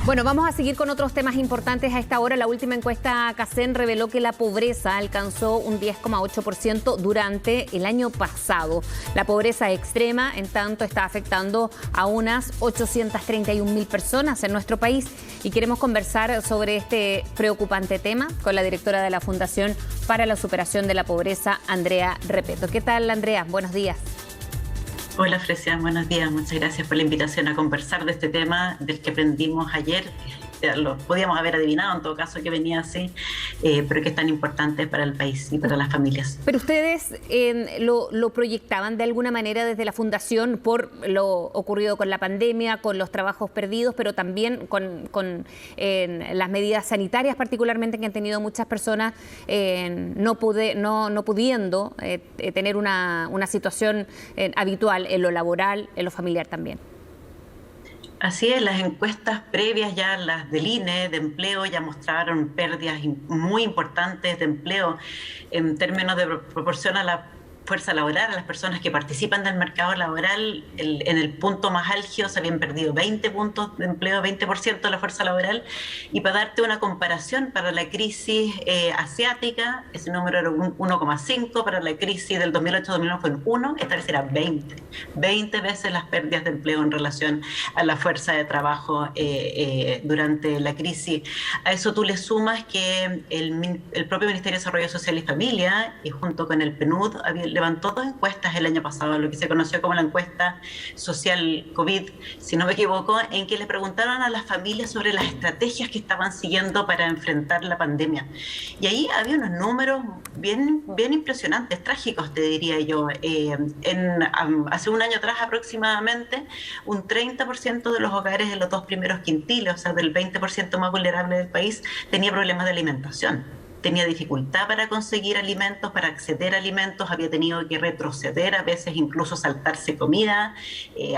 Bueno, vamos a seguir con otros temas importantes a esta hora. La última encuesta CACEN reveló que la pobreza alcanzó un 10,8% durante el año pasado. La pobreza extrema, en tanto, está afectando a unas 831.000 personas en nuestro país. Y queremos conversar sobre este preocupante tema con la directora de la Fundación para la Superación de la Pobreza, Andrea Repetto. ¿Qué tal, Andrea? Buenos días. Hola, Frecia, buenos días. Muchas gracias por la invitación a conversar de este tema del que aprendimos ayer. Lo podíamos haber adivinado en todo caso que venía así, pero que es tan importante para el país y para las familias. Pero ustedes lo proyectaban de alguna manera desde la Fundación por lo ocurrido con la pandemia, con los trabajos perdidos, pero también con las medidas sanitarias particularmente que han tenido muchas personas no pudiendo tener una situación habitual en lo laboral, en lo familiar también. Así es, las encuestas previas ya, las del INE de empleo, ya mostraron pérdidas muy importantes de empleo en términos de proporción a la fuerza laboral, a las personas que participan del mercado laboral. En el punto más álgido se habían perdido 20 puntos de empleo, 20% de la fuerza laboral. Y para darte una comparación, para la crisis asiática, ese número era 1,5, para la crisis del 2008-2009 fue 1, esta vez era 20 veces las pérdidas de empleo en relación a la fuerza de trabajo durante la crisis. A eso tú le sumas que el propio Ministerio de Desarrollo Social y Familia, y junto con el PNUD, levantó dos encuestas el año pasado, lo que se conoció como la encuesta social COVID, si no me equivoco, en que le preguntaron a las familias sobre las estrategias que estaban siguiendo para enfrentar la pandemia. Y ahí había unos números bien impresionantes, trágicos, te diría yo. Hace un año atrás aproximadamente, un 30% de los hogares en los dos primeros quintiles, o sea, del 20% más vulnerable del país, tenía problemas de alimentación. Tenía dificultad para conseguir alimentos, para acceder a alimentos, había tenido que retroceder, a veces incluso saltarse comida,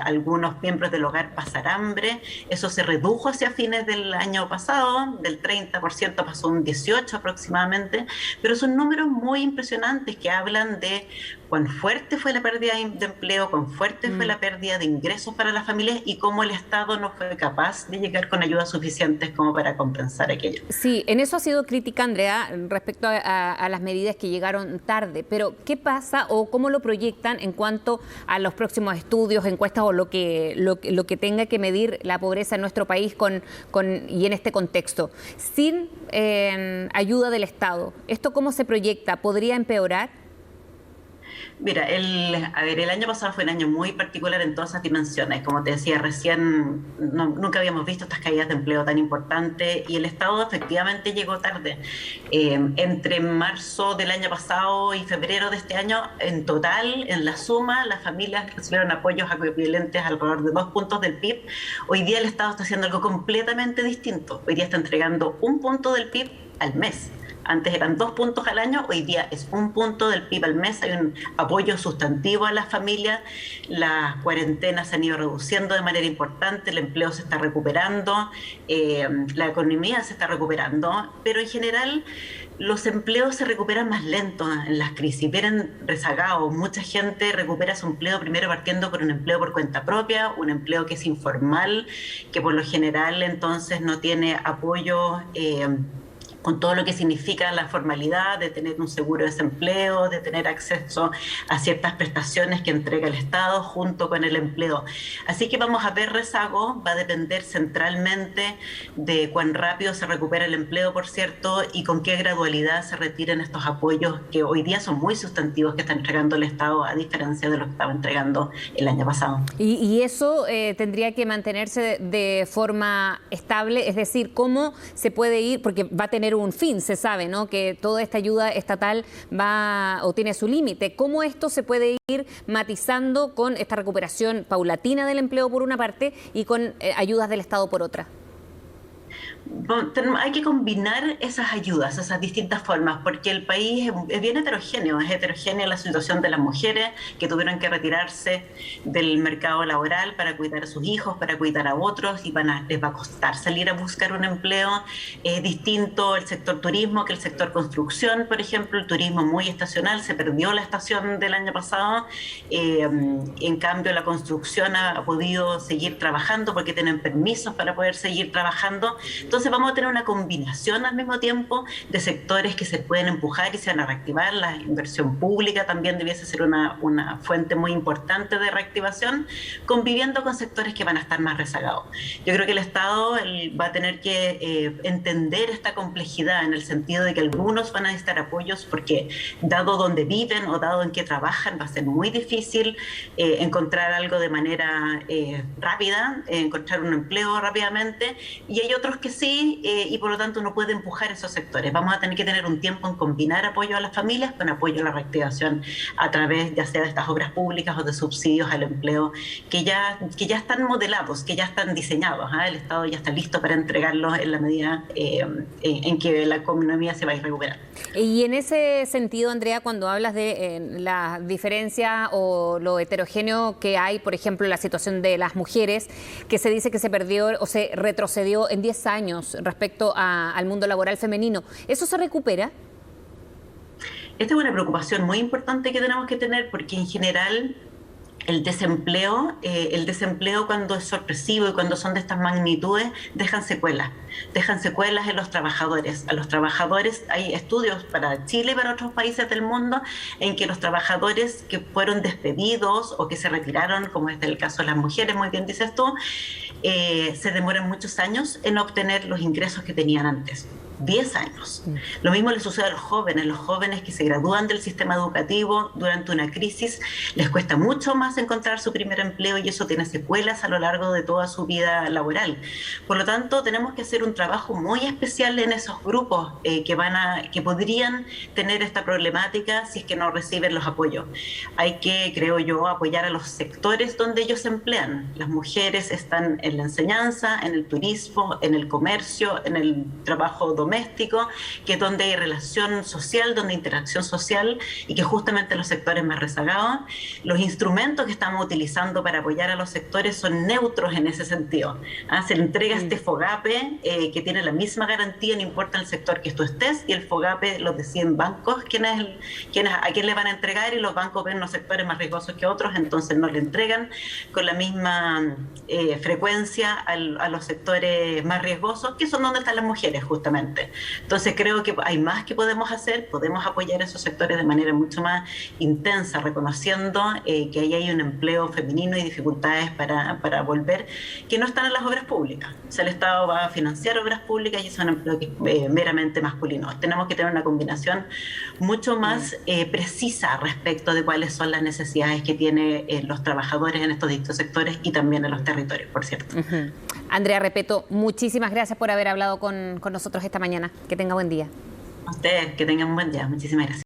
algunos miembros del hogar pasar hambre. Eso se redujo hacia fines del año pasado, del 30% pasó a un 18% aproximadamente, pero son números muy impresionantes que hablan de cuán fuerte fue la pérdida de empleo, cuán fuerte fue la pérdida de ingresos para las familias y cómo el Estado no fue capaz de llegar con ayudas suficientes como para compensar aquello. Sí, en eso ha sido crítica, Andrea, respecto a las medidas que llegaron tarde, pero ¿qué pasa o cómo lo proyectan en cuanto a los próximos estudios, encuestas o lo que tenga que medir la pobreza en nuestro país y en este contexto? Sin ayuda del Estado, ¿esto cómo se proyecta? ¿Podría empeorar? Mira, el año pasado fue un año muy particular en todas esas dimensiones. Como te decía recién, nunca habíamos visto estas caídas de empleo tan importantes y el Estado efectivamente llegó tarde. Entre marzo del año pasado y febrero de este año, en total, en la suma, las familias recibieron apoyos equivalentes alrededor de 2 puntos del PIB. Hoy día el Estado está haciendo algo completamente distinto. Hoy día está entregando 1 punto del PIB al mes. Antes eran 2 puntos al año, hoy día es 1 punto del PIB al mes. Hay un apoyo sustantivo a las familias, las cuarentenas se han ido reduciendo de manera importante, el empleo se está recuperando, la economía se está recuperando, pero en general los empleos se recuperan más lento en las crisis, vienen rezagados. Mucha gente recupera su empleo primero partiendo por un empleo por cuenta propia, un empleo que es informal, que por lo general entonces no tiene apoyo con todo lo que significa la formalidad de tener un seguro de desempleo, de tener acceso a ciertas prestaciones que entrega el Estado junto con el empleo. Así que vamos a ver rezago, va a depender centralmente de cuán rápido se recupera el empleo, por cierto, y con qué gradualidad se retiren estos apoyos que hoy día son muy sustantivos que está entregando el Estado, a diferencia de lo que estaba entregando el año pasado. Y eso tendría que mantenerse de forma estable, es decir, ¿cómo se puede ir? Porque va a tener un fin, se sabe, ¿no? Que toda esta ayuda estatal va o tiene su límite. ¿Cómo esto se puede ir matizando con esta recuperación paulatina del empleo por una parte y con ayudas del Estado por otra? hay que combinar esas ayudas, esas distintas formas, porque el país es bien heterogéneo. Es heterogénea la situación de las mujeres que tuvieron que retirarse del mercado laboral para cuidar a sus hijos, para cuidar a otros, y les va a costar salir a buscar un empleo. Es distinto el sector turismo que el sector construcción, por ejemplo. El turismo muy estacional, se perdió la estación del año pasado. En cambio, la construcción ha podido seguir trabajando porque tienen permisos para poder seguir trabajando. Entonces vamos a tener una combinación al mismo tiempo de sectores que se pueden empujar y se van a reactivar. La inversión pública también debiese ser una fuente muy importante de reactivación, conviviendo con sectores que van a estar más rezagados. Yo creo que el Estado va a tener que entender esta complejidad, en el sentido de que algunos van a necesitar apoyos porque, dado donde viven o dado en qué trabajan, va a ser muy difícil encontrar algo de manera rápida, encontrar un empleo rápidamente, y hay otros que sí, y por lo tanto uno puede empujar esos sectores. Vamos a tener que tener un tiempo en combinar apoyo a las familias con apoyo a la reactivación a través ya sea de estas obras públicas o de subsidios al empleo que ya están modelados, que ya están diseñados. El Estado ya está listo para entregarlos en la medida en que la economía se va a ir recuperando. Y en ese sentido, Andrea, cuando hablas de la diferencia o lo heterogéneo que hay, por ejemplo, en la situación de las mujeres, que se dice que se perdió o se retrocedió en 10 años respecto al mundo laboral femenino, ¿eso se recupera? Esta es una preocupación muy importante que tenemos que tener, porque en general el desempleo cuando es sorpresivo y cuando son de estas magnitudes, dejan secuelas en los trabajadores. A los trabajadores, hay estudios para Chile y para otros países del mundo en que los trabajadores que fueron despedidos o que se retiraron, como es el caso de las mujeres, muy bien dices tú, se demoran muchos años en obtener los ingresos que tenían antes. 10 años. Lo mismo le sucede a los jóvenes que se gradúan del sistema educativo durante una crisis, les cuesta mucho más encontrar su primer empleo y eso tiene secuelas a lo largo de toda su vida laboral. Por lo tanto, tenemos que hacer un trabajo muy especial en esos grupos que podrían tener esta problemática si es que no reciben los apoyos. Hay que, creo yo, apoyar a los sectores donde ellos se emplean. Las mujeres están en la enseñanza, en el turismo, en el comercio, en el trabajo doméstico, que es donde hay relación social, donde hay interacción social, y que justamente los sectores más rezagados, los instrumentos que estamos utilizando para apoyar a los sectores son neutros en ese sentido. Se le entrega este FOGAPE que tiene la misma garantía, no importa el sector que tú estés, y el FOGAPE lo deciden bancos a quién le van a entregar, y los bancos ven los sectores más riesgosos que otros, entonces no le entregan con la misma frecuencia a los sectores más riesgosos, que son donde están las mujeres justamente. Entonces creo que hay más que podemos hacer, podemos apoyar a esos sectores de manera mucho más intensa, reconociendo que ahí hay un empleo femenino y dificultades para volver, que no están en las obras públicas. O sea, el Estado va a financiar obras públicas y es un empleo que es meramente masculino. Tenemos que tener una combinación mucho más precisa respecto de cuáles son las necesidades que tienen los trabajadores en estos distintos sectores y también en los territorios, por cierto. Andrea Repetto, muchísimas gracias por haber hablado con nosotros esta mañana. Que tenga buen día. A ustedes, que tengan un buen día. Muchísimas gracias.